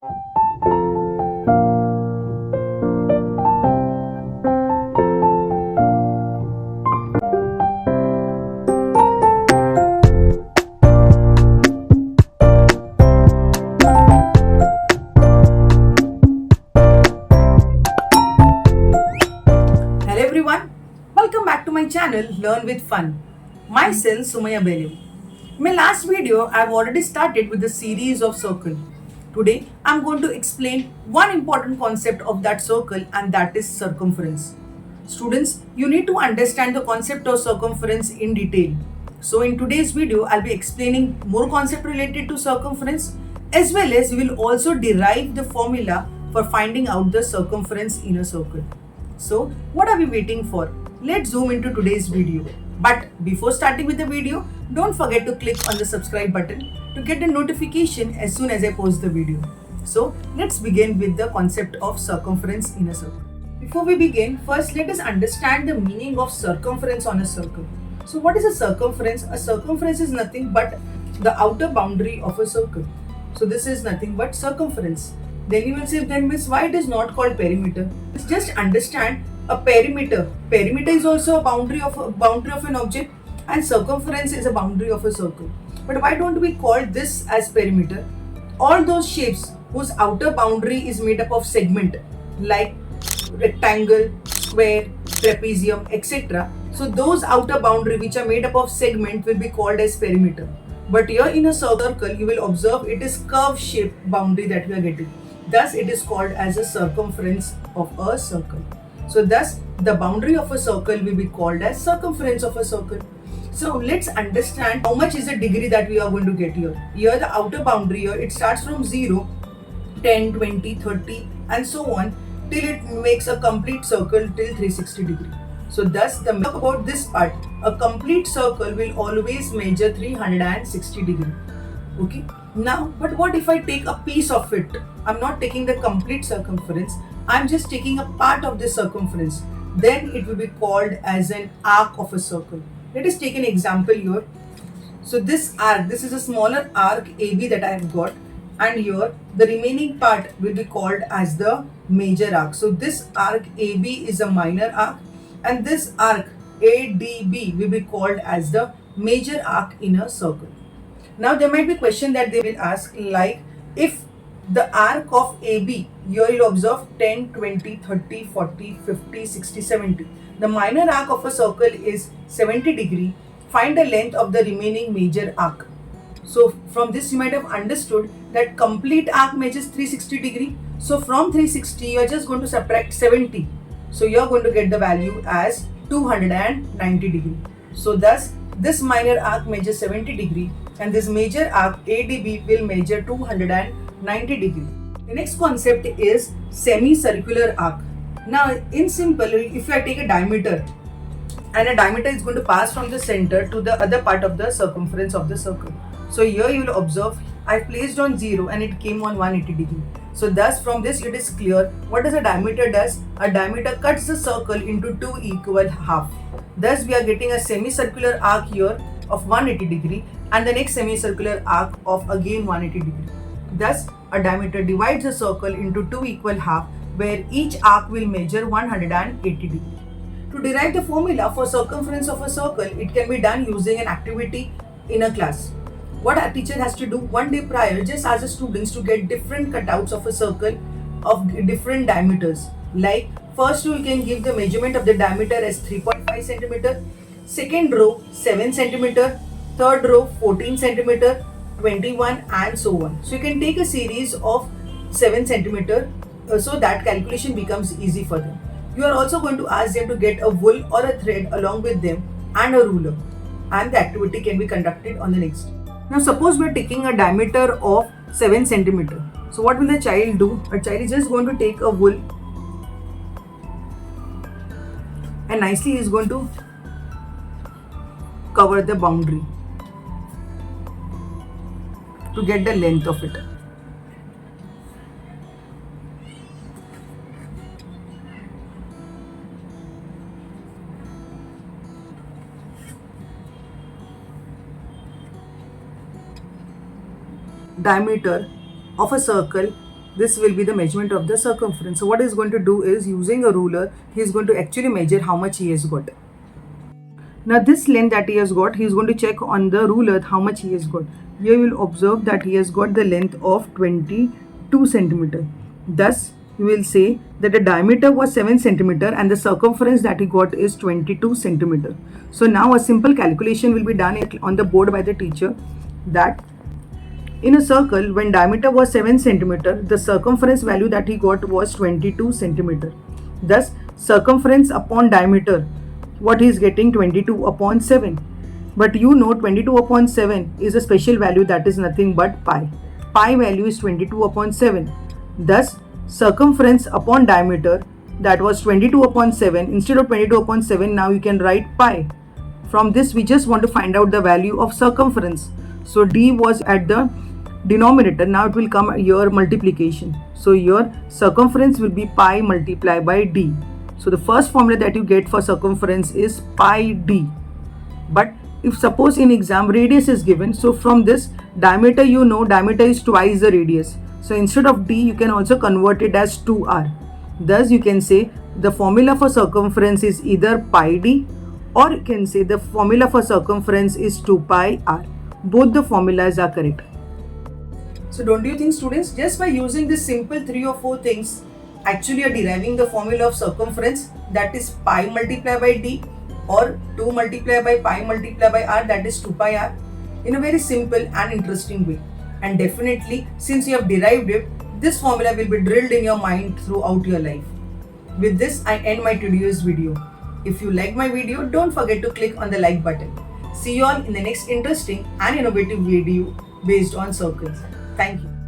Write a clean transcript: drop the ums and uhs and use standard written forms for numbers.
Hello everyone, welcome back to my channel Learn with Fun. Myself Sumaya Bellew. In my last video, I've already started with the series of circle. Today, I'm going to explain one important concept of that circle, and that is circumference. Students, you need to understand the concept of circumference in detail. So in today's video, I'll be explaining more concept related to circumference, as well as we will also derive the formula for finding out the circumference in a circle. So, what are we waiting for? Let's zoom into today's video. But before starting with the video, don't forget to click on the subscribe button to get a notification as soon as I post the video. So, let's begin with the concept of circumference in a circle. Before we begin, first let us understand the meaning of circumference on a circle. So, what is a circumference? A circumference is nothing but the outer boundary of a circle. So, this is nothing but circumference. Then you will say, then miss, why it is not called perimeter? Just understand a perimeter. Perimeter is also a boundary of an object, and circumference is a boundary of a circle. But why don't we call this as perimeter? All those shapes whose outer boundary is made up of segment like rectangle, square, trapezium, etc. So those outer boundary which are made up of segment will be called as perimeter. But here in a circle, you will observe it is curve shaped boundary that we are getting. Thus, it is called as a circumference of a circle. So thus, the boundary of a circle will be called as circumference of a circle. So let's understand how much is the degree that we are going to get here. Here the outer boundary here, it starts from 0, 10, 20, 30 and so on till it makes a complete circle till 360 degree. So thus the talk about this part, a complete circle will always measure 360 degree. Okay. Now, but what if I take a piece of it? I'm not taking the complete circumference. I'm just taking a part of the circumference. Then it will be called as an arc of a circle. Let us take an example here. So this arc, this is a smaller arc AB that I have got, and here the remaining part will be called as the major arc. So this arc AB is a minor arc, and this arc ADB will be called as the major arc in a circle. Now there might be a question that they will ask, like if the arc of AB, here you observe 10, 20, 30, 40, 50, 60, 70. The minor arc of a circle is 70 degree. Find the length of the remaining major arc. So from this you might have understood that complete arc measures 360 degree. So from 360 you are just going to subtract 70. So you are going to get the value as 290 degree. So thus this minor arc measures 70 degree and this major arc ADB will measure 290 degree. The next concept is semicircular arc. Now in simple, if I take a diameter and a diameter is going to pass from the center to the other part of the circumference of the circle. So here you will observe I placed on 0 and it came on 180 degree. So thus from this it is clear what does a diameter does? A diameter cuts the circle into two equal half. Thus we are getting a semicircular arc here of 180 degree and the next semicircular arc of again 180 degree. Thus a diameter divides a circle into two equal half where each arc will measure 180 degree. To derive the formula for circumference of a circle, it can be done using an activity in a class. What a teacher has to do one day prior, just ask the students to get different cutouts of a circle of different diameters. Like first you can give the measurement of the diameter as 3.5 centimeter, second row 7 centimeter, third row 14 centimeter, 21 and so on. So you can take a series of 7 centimeter so that calculation becomes easy for them. You are also going to ask them to get a wool or a thread along with them and a ruler, and the activity can be conducted on the next day. Now suppose we are taking a diameter of 7 centimeter. So what will the child do? A child is just going to take a wool and nicely he is going to cover the boundary to get the length of it. Diameter of a circle this will be the measurement of the circumference. So what he's going to do is, using a ruler, he's going to actually measure how much he has got. Now this length that he has got, he is going to check on the ruler how much he has got. Here you will observe that he has got the length of 22 centimeter. Thus you will say that the diameter was 7 centimeter and the circumference that he got is 22 centimeter. So now a simple calculation will be done on the board by the teacher, that in a circle, when diameter was 7 centimeter, the circumference value that he got was 22 centimeter. Thus circumference upon diameter, what he is getting, 22 upon 7. But you know 22 upon 7 is a special value, that is nothing but pi. Pi value is 22 upon 7. Thus circumference upon diameter, that was 22 upon 7. Instead of 22 upon 7, now you can write pi. From this we just want to find out the value of circumference. So d was at the denominator, now it will come your multiplication. So your circumference will be pi multiplied by d. So the first formula that you get for circumference is pi d. But if suppose in exam radius is given, so from this diameter, you know diameter is twice the radius. So instead of d, you can also convert it as 2r. Thus you can say the formula for circumference is either pi d, or you can say the formula for circumference is 2 pi r. Both the formulas are correct. So don't you think, students, just by using this simple 3 or 4 things, actually are deriving the formula of circumference, that is pi multiplied by d, or 2 multiplied by pi multiplied by r, that is 2 pi r, in a very simple and interesting way. And definitely, since you have derived it, this formula will be drilled in your mind throughout your life. With this, I end my today's video. If you like my video, don't forget to click on the like button. See you all in the next interesting and innovative video based on circles. Thank you.